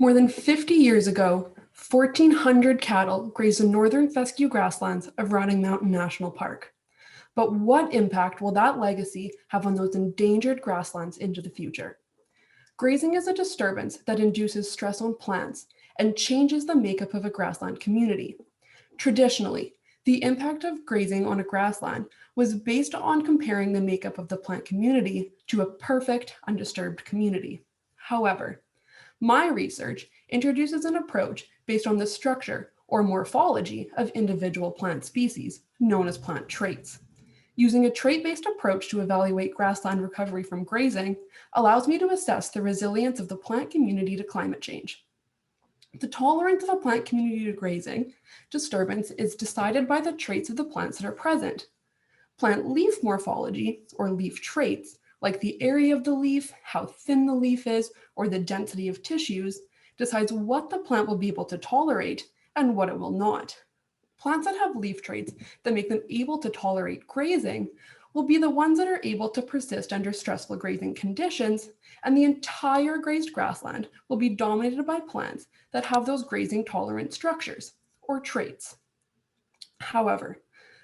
More than 50 years ago, 1,400 cattle grazed the northern fescue grasslands of Rocky Mountain National Park. But what impact will that legacy have on those endangered grasslands into the future? Grazing is a disturbance that induces stress on plants and changes the makeup of a grassland community. Traditionally, the impact of grazing on a grassland was based on comparing the makeup of the plant community to a perfect, undisturbed community. However, my research introduces an approach based on the structure or morphology of individual plant species, known as plant traits. Using a trait-based approach to evaluate grassland recovery from grazing allows me to assess the resilience of the plant community to climate change. The tolerance of a plant community to grazing disturbance is decided by the traits of the plants that are present. Plant leaf morphology, or leaf traits, like the area of the leaf, how thin the leaf is, or the density of tissues, decides what the plant will be able to tolerate and what it will not. Plants that have leaf traits that make them able to tolerate grazing will be the ones that are able to persist under stressful grazing conditions, and the entire grazed grassland will be dominated by plants that have those grazing tolerant structures, or traits. However,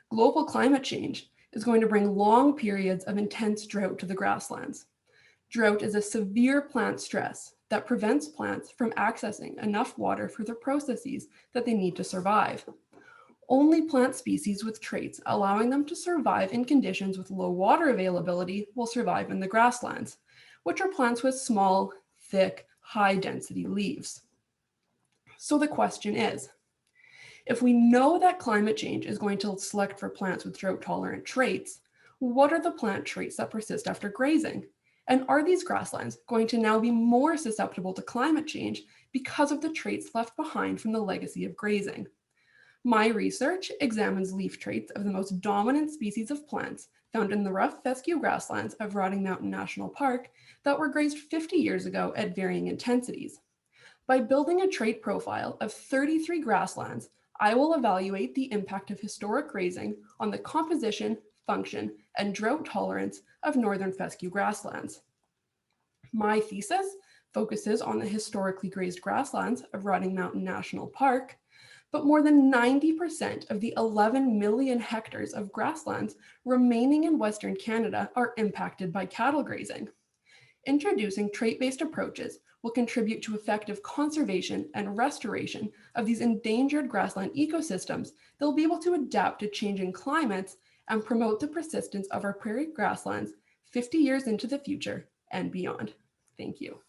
global climate change is going to bring long periods of intense drought to the grasslands. Drought is a severe plant stress that prevents plants from accessing enough water for the processes that they need to survive. Only plant species with traits allowing them to survive in conditions with low water availability will survive in the grasslands, which are plants with small, thick, high-density leaves. So the question is, if we know that climate change is going to select for plants with drought-tolerant traits, what are the plant traits that persist after grazing? And are these grasslands going to now be more susceptible to climate change because of the traits left behind from the legacy of grazing? My research examines leaf traits of the most dominant species of plants found in the rough fescue grasslands of Rocky Mountain National Park that were grazed 50 years ago at varying intensities. By building a trait profile of 33 grasslands, I will evaluate the impact of historic grazing on the composition, function, and drought tolerance of northern fescue grasslands. My thesis focuses on the historically grazed grasslands of Rocky Mountain National Park, but more than 90% of the 11 million hectares of grasslands remaining in Western Canada are impacted by cattle grazing. Introducing trait-based approaches will contribute to effective conservation and restoration of these endangered grassland ecosystems that will be able to adapt to changing climates and promote the persistence of our prairie grasslands 50 years into the future and beyond. Thank you.